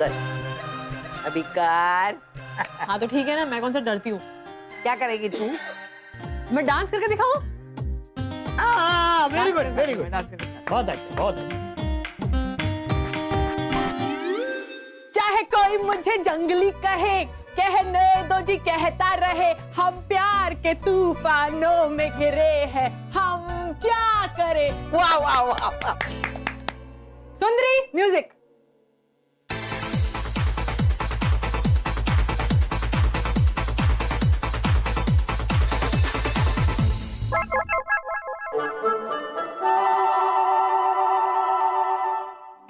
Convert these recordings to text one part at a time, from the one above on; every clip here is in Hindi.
कर, अभी कर। हाँ तो ठीक है ना, मैं कौन सा डरती हूँ। क्या करेगी तू? मैं डांस करके दिखाऊं? Very good very good, dance करके दिखाऊं। बहुत अच्छा बहुत अच्छा। चाहे कोई मुझे जंगली कहे, कहने दो जी कहता रहे, हम प्यार के तूफानों में घिरे हैं, हम क्या करें। वाह वाह वाह वाह। सुंदरी म्यूजिक।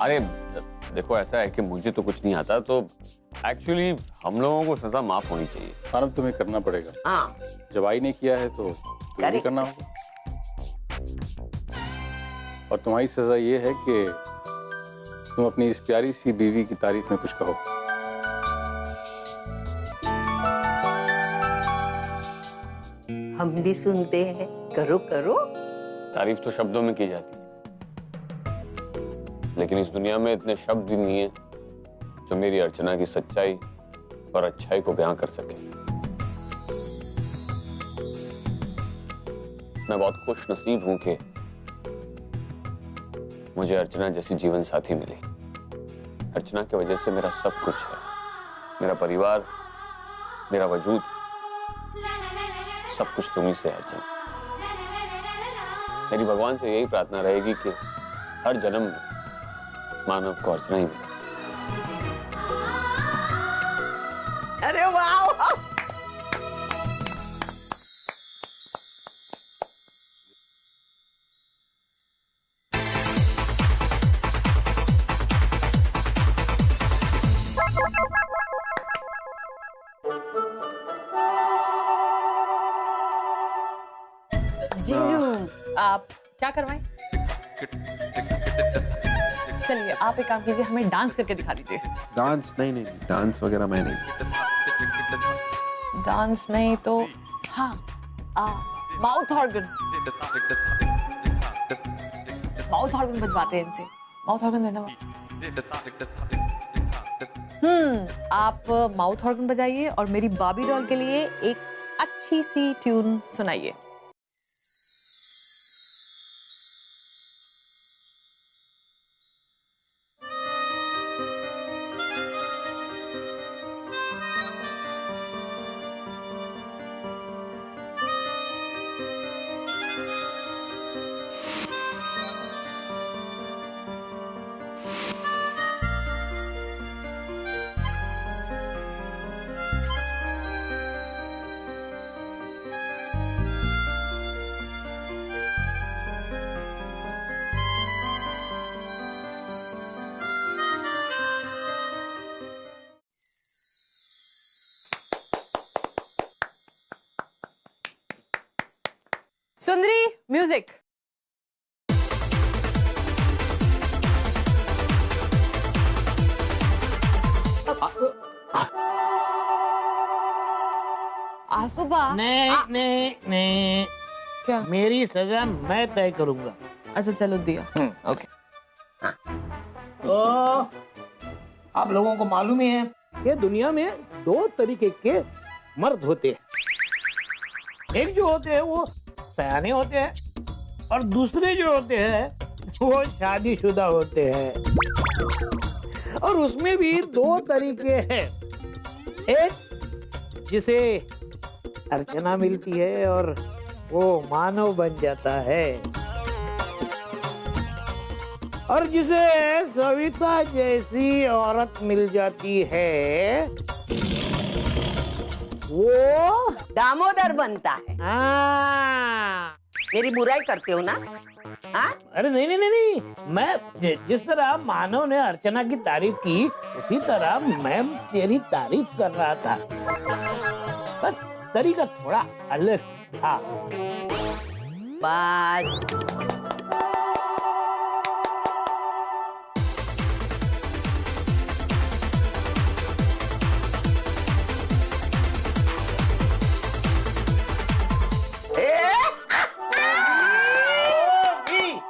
अरे देखो, ऐसा है कि मुझे तो कुछ नहीं आता, तो एक्चुअली हम लोगों को सजा माफ होनी चाहिए। मानव तुम्हें करना पड़ेगा। हाँ जब आई ने किया है तो तुम्हें भी करना होगा। और तुम्हारी सजा ये है कि तुम अपनी इस प्यारी सी बीवी की तारीफ में कुछ कहो। हम भी सुनते हैं, करो करो। तारीफ तो शब्दों में की जाती है, लेकिन इस दुनिया में इतने शब्द ही नहीं है जो मेरी अर्चना की सच्चाई और अच्छाई को बयां कर सके। मैं बहुत खुश नसीब हूं कि मुझे अर्चना जैसी जीवन साथी मिली। अर्चना की वजह से मेरा सब कुछ है, मेरा परिवार, मेरा वजूद, सब कुछ तुम्ही से है अर्चना। मेरी भगवान से यही प्रार्थना रहेगी कि हर जन्म में मानव को अर्चना ही मिले। अरे वाह वाह। जीजू आप क्या करवाएं? चलिए आप एक काम कीजिए, हमें डांस करके दिखा दीजिए। डांस नहीं नहीं, डांस वगैरह मैं नहीं। डांस नहीं तो हाँ, माउथ ऑर्गन। माउथ ऑर्गन बजवाते हैं इनसे। माउथ ऑर्गन देना। आप माउथ ऑर्गन बजाइए और मेरी बाबी डॉल के लिए एक अच्छी सी ट्यून सुनाइए। सुंदरी म्यूजिक। आसुबा। नहीं क्या? मेरी सजा मैं तय करूंगा। अच्छा चलो दिया। ओके। तो आप लोगों को मालूम ही है कि दुनिया में दो तरीके के मर्द होते हैं। एक जो होते हैं वो सयाने होते हैं और दूसरे जो होते हैं वो शादीशुदा होते हैं। और उसमें भी दो तरीके हैं। एक जिसे अर्चना मिलती है और वो मानव बन जाता है, और जिसे सविता जैसी औरत मिल जाती है वो दामोदर बनता है। हाँ। मेरी बुराई करते हो ना? हाँ? अरे नहीं नहीं नहीं नहीं, मैं जिस तरह मानव ने अर्चना की तारीफ की उसी तरह मैं तेरी तारीफ कर रहा था, बस तरीका थोड़ा अलग था। बस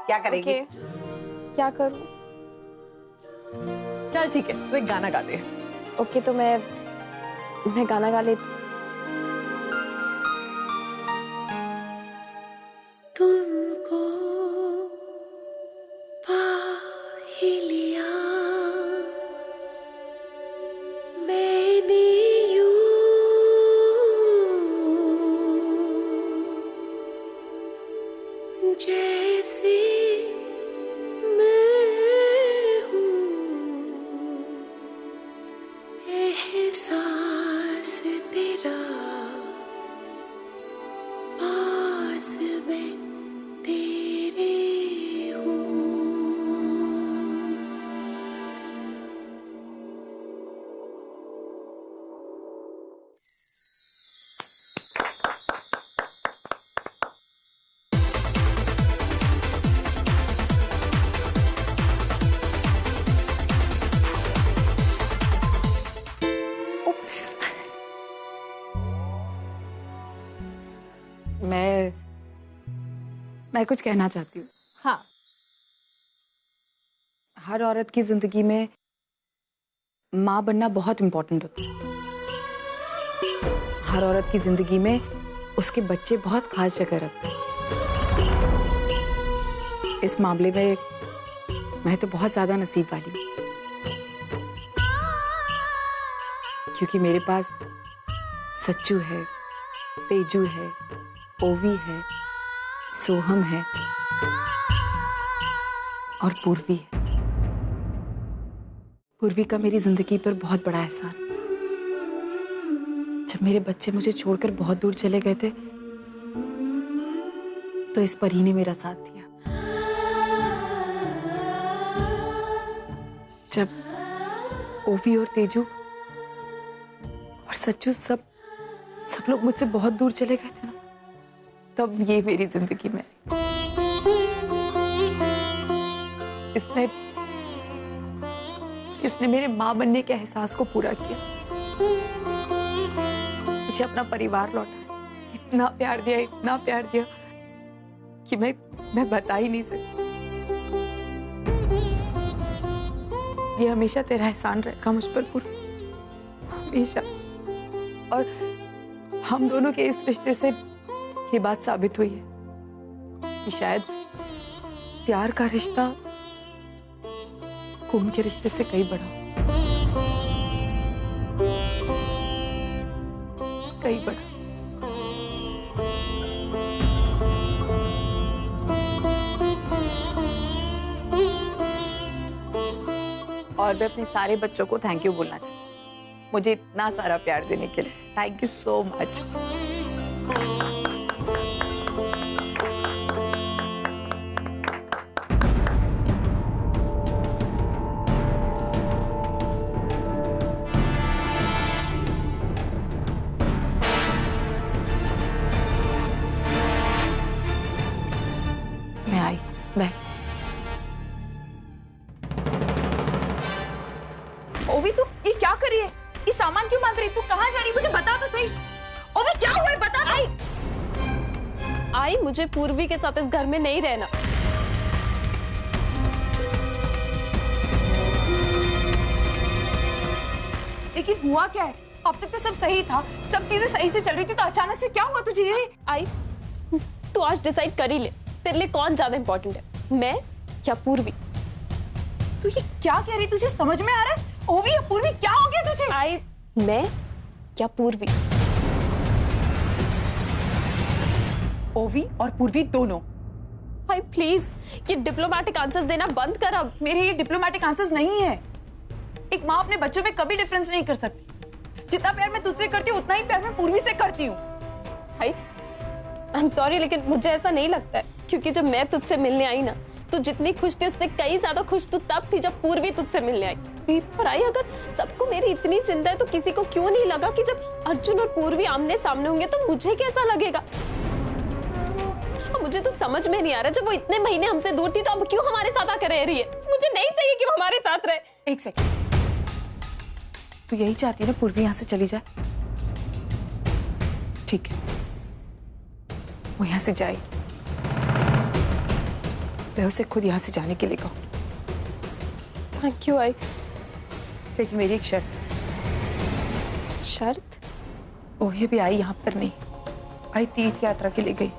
क्या करेगी? क्या करूं? चल ठीक है, तो एक गाना गाते हैं। ओके, तो मैं गाना गा लेती। तुमको पा ही लिया मैंने यूं, जैसे मैं हूँ, एहसास तेरा पास में तेरे हूँ। मैं कुछ कहना चाहती हूँ। हाँ, हर औरत की जिंदगी में माँ बनना बहुत इम्पोर्टेंट होता है। हर औरत की जिंदगी में उसके बच्चे बहुत खास जगह रखते हैं। इस मामले में मैं तो बहुत ज्यादा नसीब वाली हूँ, क्योंकि मेरे पास सच्चू है, तेजू है, ओवी है, सोहम है और पूर्वी है। पूर्वी का मेरी जिंदगी पर बहुत बड़ा एहसान। जब मेरे बच्चे मुझे छोड़कर बहुत दूर चले गए थे, तो इस परी ने मेरा साथ दिया। जब ओवी और तेजू और सच्चू सब लोग मुझसे बहुत दूर चले गए थे ना, तब ये मेरी जिंदगी में इसने मेरे माँ बनने के एहसास को पूरा किया। मुझे अपना परिवार लौटा, इतना प्यार दिया कि मैं बता ही नहीं सकती। ये हमेशा तेरा एहसान रहेगा मुझ पर पूरा, हमेशा। और हम दोनों के इस रिश्ते से ये बात साबित हुई है कि शायद प्यार का रिश्ता खून के रिश्ते से कई बड़ा हो, कई बड़ा। और मैं अपने सारे बच्चों को थैंक यू बोलना चाहती हूँ, मुझे इतना सारा प्यार देने के लिए। Thank you so much. मैं आई, बाय। ओवी, तू ये क्या कर रही है? ये सामान क्यों मांग रही है? तू कहाँ जा रही है? मुझे बता तो सही। ओवी, क्या हुआ है? बता तो। आई, मुझे पूर्वी के साथ इस घर में नहीं रहना। लेकिन हुआ क्या है? अब तक तो सब सही था, सब चीजें सही से चल रही थी, तो अचानक से क्या हुआ तुझे? ये आई, तू आज डिसाइड कर ही ले, तेरे लिए कौन ज्यादा इंपॉर्टेंट है, मैं या पूर्वी? तू ये क्या कह रही? तुझे समझ में आ रहा है? ओवी या पूर्वी, क्या हो गया तुझे? आई, मैं या पूर्वी? ओवी और पूर्वी दोनों। आई प्लीज, ये डिप्लोमेटिक आंसर्स देना बंद कर अब। मेरे ये डिप्लोमेटिक आंसर्स नहीं है। एक माँ अपने बच्चों में कभी डिफरेंस नहीं कर सकती। जितना प्यार मैं तुझसे करती हूँ, उतना ही प्यार मैं पूर्वी से करती हूँ। आई एम सॉरी, लेकिन मुझे ऐसा नहीं लगता है, क्योंकि जब मैं तुझसे मिलने आई ना, तू जितनी खुश थी उससे कई ज्यादा खुश तू तब थी जब पूर्वी तुझसे मिलने आई। और आई, अगर सबको मेरी इतनी चिंता है तो किसी को क्यों नहीं लगा कि जब अर्जुन और पूर्वी आमने सामने होंगे तो मुझे कैसा लगेगा? मुझे तो समझ में नहीं आ रहा, जब वो इतने महीने हमसे दूर थी तो अब क्यों हमारे साथ आकर रह रही है? मुझे नहीं चाहिए कि वो हमारे साथ रहे। एक सेकंड, तू यही चाहती है ना पूर्वी यहाँ से चली जाए? ठीक है, वो यहाँ से जाए। मैं उसे खुद यहाँ से जाने के लिए कहूँगी। थैंक यू आई, लेकिन मेरी एक शर्त है। शर्त? ओहे भी आई यहाँ पर नहीं, आई तीर्थ यात्रा के लिए गई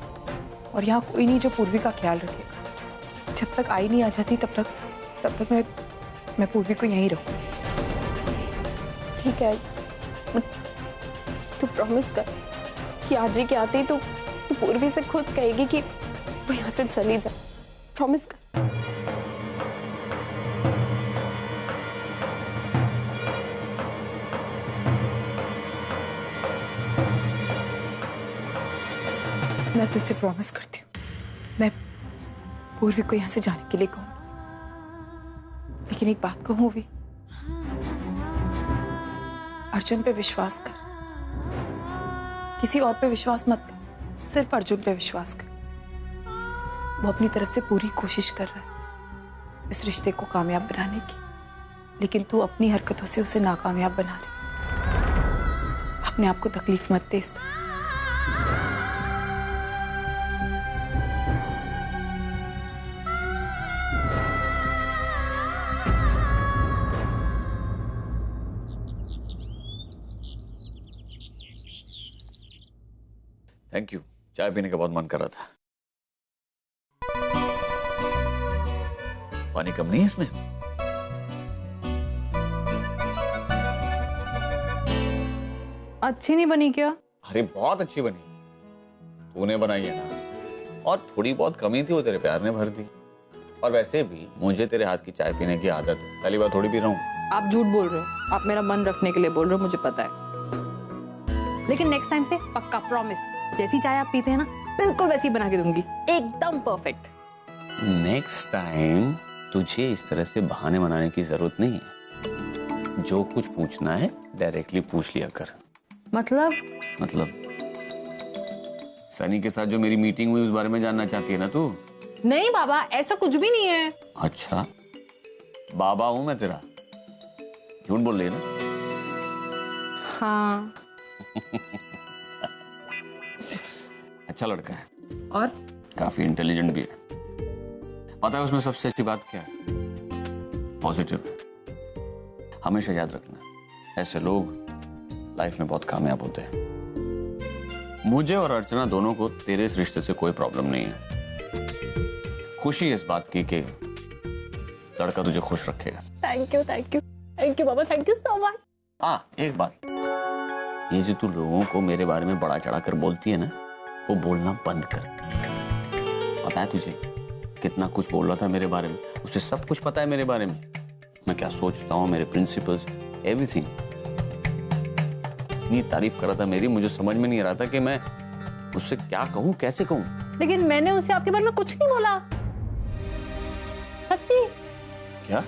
और यहाँ कोई नहीं जो पूर्वी का ख्याल रखेगा। जब तक आई नहीं आ जाती तब तक मैं पूर्वी को यहीं रखूंगी। ठीक है, तू प्रॉमिस कर कि आज ही के आते ही तू पूर्वी से खुद कहेगी कि वो यहाँ से चली जा। प्रॉमिस कर। मैं तुझसे प्रॉमिस करती हूँ, मैं पूर्वी को यहाँ से जाने के लिए कहूँ, लेकिन एक बात कहूँ भी, अर्जुन पे विश्वास कर, किसी और पे विश्वास मत कर, सिर्फ अर्जुन पे विश्वास कर। वो अपनी तरफ से पूरी कोशिश कर रहा है इस रिश्ते को कामयाब बनाने की, लेकिन तू अपनी हरकतों से उसे नाकामयाब बना रही। अपने आप को तकलीफ मत दे इस तरह। थैंक यू, चाय पीने का बहुत मन कर रहा था। पानी कम नहीं है इसमें? अच्छी नहीं बनी क्या? अरे बहुत अच्छी बनी, तूने बनाई है ना, और थोड़ी बहुत कमी थी वो तेरे प्यार ने भर दी। और वैसे भी मुझे तेरे हाथ की चाय पीने की आदत है, पहली बार थोड़ी पी रहा हूँ। आप झूठ बोल रहे हो, आप मेरा मन रखने के लिए बोल रहे हो, मुझे पता है। लेकिन नेक्स्ट टाइम से पक्का प्रॉमिस, जैसी चाय आप पीते हैं ना बिल्कुल वैसी बना के दूंगी, एकदम परफेक्ट। नेक्स्ट टाइम तुझे इस तरह से बहाने बनाने की जरूरत नहीं है। जो कुछ पूछना है डायरेक्टली पूछ लिया कर। मतलब सनी के साथ जो मेरी मीटिंग हुई उस बारे में जानना चाहती है ना तू? नहीं बाबा, ऐसा कुछ भी नहीं है। अच्छा, बाबा हूं मैं तेरा, झूठ बोल रही है ना? हाँ। अच्छा लड़का है और काफी इंटेलिजेंट भी है। पता है उसमें सबसे अच्छी बात क्या है? पॉजिटिव है। हमेशा याद रखना, ऐसे लोग लाइफ में बहुत कामयाब होते हैं। मुझे और अर्चना दोनों को तेरे इस रिश्ते से कोई प्रॉब्लम नहीं है। खुशी है इस बात की कि लड़का तुझे खुश रखेगा। Thank you Baba, thank you so much. हाँ, एक बात, ये जो तू लोगों को मेरे बारे में बड़ा चढ़ा कर बोलती है ना, वो बोलना बंद कर। पता है तुझे कितना कुछ बोल रहा था मेरे बारे में? उसे सब कुछ पता है मेरे बारे में, मैं क्या सोचता हूँ, मेरे प्रिंसिपल्स, एवरीथिंग। इतनी तारीफ कर रहा था मेरी, मुझे समझ में नहीं आ रहा था कि मैं उससे क्या कहूँ, कैसे कहूँ। लेकिन मैंने उसे आपके बारे में कुछ नहीं बोला, सच्ची। क्या?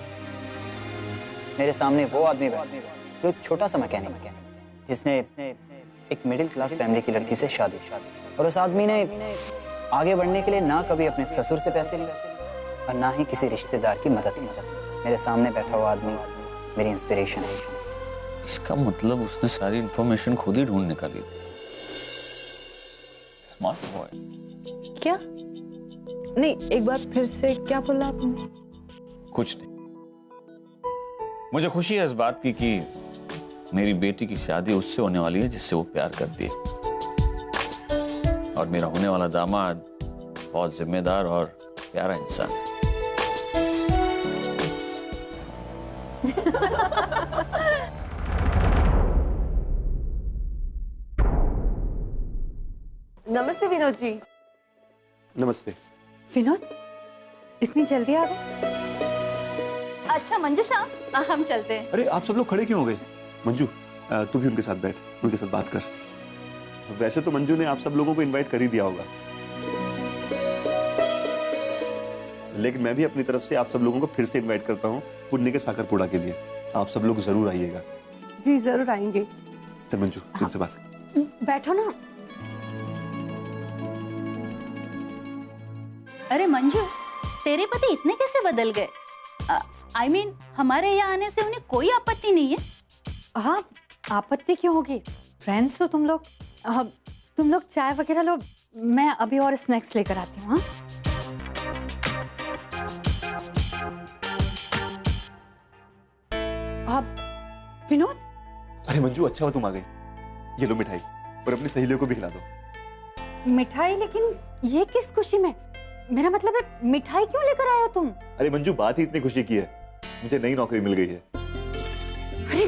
मेरे सामने वो आदमी बैठा जो छोटा सा मैकेनिक है, जिसने एक मिडिल क्लास फैमिली की लड़की से शादी, और उस आदमी ने आगे बढ़ने के लिए ना कभी अपने ससुर से पैसे लिए और ना ही किसी रिश्तेदार की मदद की। मेरे सामने बैठा हुआ आदमी मेरी इंस्पिरेशन है। इसका मतलब उसने सारी इंफॉर्मेशन खुद ही ढूंढ निकाली थी। Smart boy. क्या? नहीं, एक बार फिर से क्या बोला आपने? कुछ नहीं, मुझे खुशी है इस बात की कि मेरी बेटी की शादी उससे होने वाली है जिससे वो प्यार करती है, और मेरा होने वाला दामाद बहुत जिम्मेदार और प्यारा इंसान है। नमस्ते विनोद जी। नमस्ते। विनोद, इतनी जल्दी आ गए? अच्छा मंजूषा, हम चलते हैं। अरे आप सब लोग खड़े क्यों हो गए? मंजू, तू भी उनके साथ बैठ, उनके साथ बात कर। वैसे तो मंजू ने आप सब लोगों को इनवाइट कर ही दिया होगा, लेकिन मैं भी अपनी तरफ से आप सब लोगों को फिर से इनवाइट करता हूँ पुण्य के साकर पुड़ा के लिए। आप सब लोग जरूर आइएगा। जी जरूर आएंगे। चल मंजू, तुमसे बात। बैठो ना। अरे मंजू, तेरे पति इतने कैसे बदल गए? I mean, हमारे यहाँ आने से उन्हें कोई आपत्ति नहीं है? हाँ, आपत्ति क्यों होगी? फ्रेंड्स हो तुम लोग। तुम लोग चाय वगैरह लो, मैं अभी और स्नैक्स लेकर आती हूँ। हाँ, विनोद, अरे मंजू, अच्छा हो तुम आ गई। ये लो मिठाई, और अपनी सहेलियों को भी खिला दो। मिठाई? लेकिन ये किस खुशी में? मेरा मतलब है मिठाई क्यों लेकर आए हो तुम? अरे मंजू, बात ही इतनी खुशी की है, मुझे नई नौकरी मिल गई है। अरे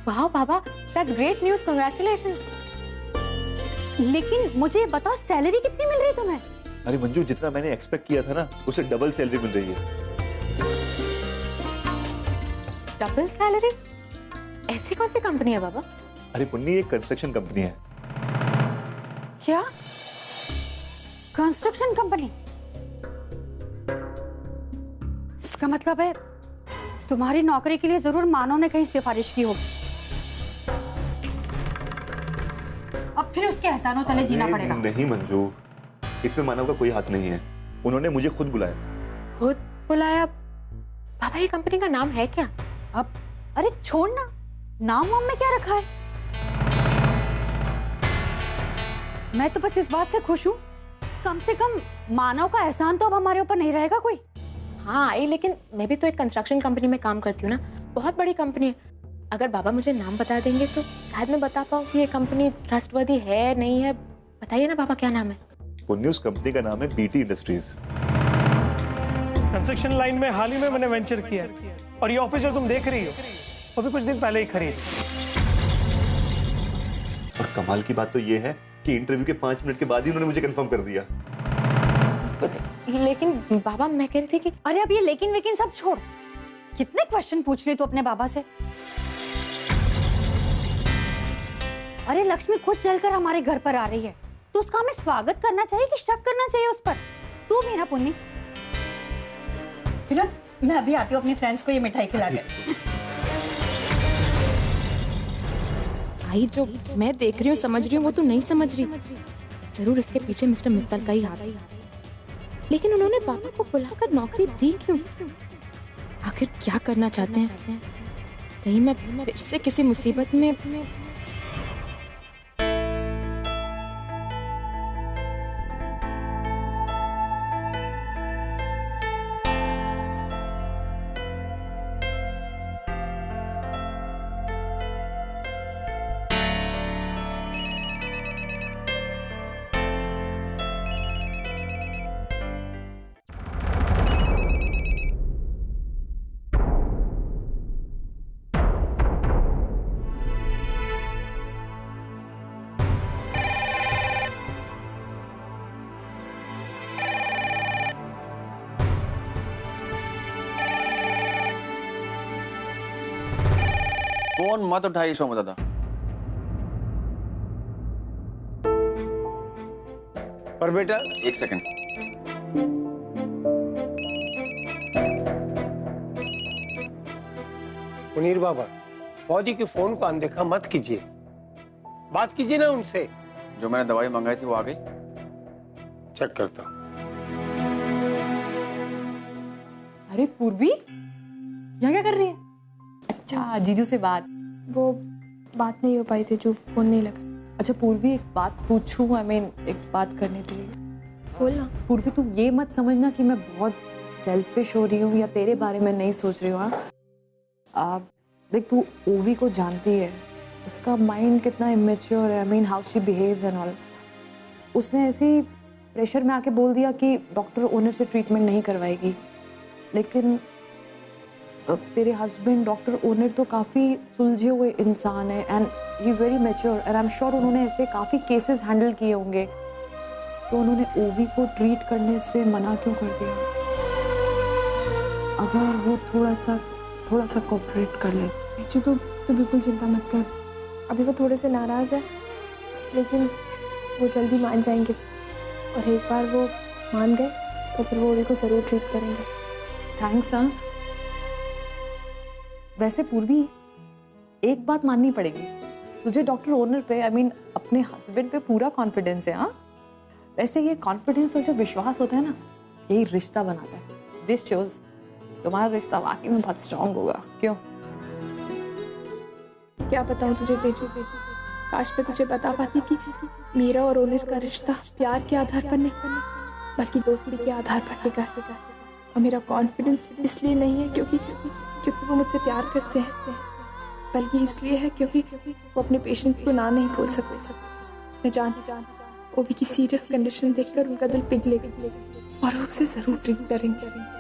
वाह बाबा, दैट्स ग्रेट न्यूज़, कांग्रेचुलेशंस। लेकिन मुझे बताओ, सैलरी कितनी मिल रही है तुम्हें? अरे मंजू, जितना मैंने एक्सपेक्ट किया था ना, उससे डबल सैलरी मिल रही है। Double salary? ऐसी कौन सी कंपनी है बाबा? अरे पुन्नी, एक कंस्ट्रक्शन कंपनी है। क्या? Construction company? इसका मतलब है तुम्हारी नौकरी के लिए जरूर मानव ने कहीं सिफारिश की होगी। अब फिर उसके एहसानों तले जीना पड़ेगा। नहीं मंजू, इसमें मानव का कोई हाथ नहीं है, उन्होंने मुझे खुद बुलाया। खुद बुलाया? बाबा, ये कंपनी का नाम है क्या? अब अरे छोड़ना, नाम वाम में क्या रखा है? मैं तो बस इस बात से खुश हूँ, कम से कम मानव का एहसान तो अब हमारे ऊपर नहीं रहेगा कोई। हाँ आई, लेकिन मैं भी तो एक कंस्ट्रक्शन कंपनी में काम करती हूँ ना, बहुत बड़ी कंपनी है। अगर बाबा मुझे नाम बता देंगे तो शायद मैं बता पाऊँ कि ये कंपनी ट्रस्टवर्दी है नहीं है। बताइए ना बाबा, क्या नाम है? पुन्नी, उस कंपनी का नाम है बीटी इंडस्ट्रीज। कंस्ट्रक्शन लाइन में हाल ही में मैंने वेंचर किया है, और ये ऑफिस जो तुम देख रही हो वो भी कुछ दिन पहले ही खरीद। और कमाल की बात तो ये है कि इंटरव्यू के 5 मिनट के बाद ही उन्होंने मुझे कंफर्म कर दिया। लेकिन बाबा, मैं कह रही थी कि अरे अब ये लेकिन वेकिन सब छोड़, कितने क्वेश्चन पूछ रही तू अपने बाबा से? अरे लक्ष्मी खुद चलकर हमारे घर पर आ रही है, तो उसका हमें स्वागत करना चाहिए कि शक करना चाहिए उस पर? तू भी ना पुन्नी। फिर मैं अभी आती हूँ अपनी फ्रेंड्स को ये मिठाई खिला के। आई, जो मैं देख रही हूँ समझ रही हूँ वो तू नहीं समझ रही। जरूर इसके पीछे मिस्टर मित्तल का ही हाथ है, लेकिन उन्होंने बाबा को बुलाकर नौकरी दी क्यों? आखिर क्या करना चाहते हैं? कहीं मैं फिर से किसी मुसीबत में? फोन मत उठाइए सोमू दादा। पर बेटा, एक सेकंड। मुनीर बाबा, बॉडी के फोन को अनदेखा मत कीजिए, बात कीजिए ना उनसे। जो मैंने दवाई मंगाई थी वो आ गई? चेक करता हूं। अरे पूर्वी, यहाँ क्या कर रही है? अच्छा, जीजू से बात? वो बात नहीं हो पाई थी, जो फोन नहीं लगा। अच्छा पूर्वी, एक बात पूछूं? एक बात करनी थी। बोलना। पूर्वी, तू ये मत समझना कि मैं बहुत सेल्फिश हो रही हूँ या तेरे बारे में नहीं सोच रही हूँ। देख, तू ओवी को जानती है, उसका माइंड कितना इमेच्योर है। How she behaves and all. उसने ऐसे ही प्रेशर में आके बोल दिया कि डॉक्टर ओनर से ट्रीटमेंट नहीं करवाएगी, लेकिन तेरे हस्बैंड डॉक्टर ओनर तो काफ़ी सुलझे हुए इंसान है and he is very mature and I am sure उन्होंने ऐसे काफ़ी केसेस हैंडल किए होंगे, तो उन्होंने ओवी को ट्रीट करने से मना क्यों कर दिया? अगर वो थोड़ा सा कोऑपरेट कर ले। तू बिल्कुल चिंता मत कर, अभी वो थोड़े से नाराज़ है, लेकिन वो जल्दी मान जाएंगे, और एक बार वो मान गए तो फिर वो ओवी को ज़रूर ट्रीट करेंगे। थैंक्स। हाँ, वैसे पूर्वी, एक बात माननी पड़ेगी तुझे, डॉक्टर ओनर पे अपने हस्बैंड पे पूरा कॉन्फिडेंस है। हाँ, वैसे ये कॉन्फिडेंस और जो विश्वास होता है ना, यही रिश्ता बनाता है। दिस शोज तुम्हारा रिश्ता वाकई में बहुत स्ट्रांग होगा। क्यों? क्या बताऊँ तुझे तेजू, काश मैं तुझे बता पाती कि मेरा और ओनर का रिश्ता प्यार के आधार पर नहीं, बल्कि दोस्ती के आधार पर टिका है। और मेरा कॉन्फिडेंस इसलिए नहीं है क्योंकि वो मुझसे प्यार करते हैं, बल्कि इसलिए है क्योंकि वो अपने पेशेंट्स को ना नहीं बोल सकते। मैं जान ओवी की सीरियस कंडीशन देखकर उनका दिल पिघलेगा और वो उसे जरूर ड्रिंक करेंगे।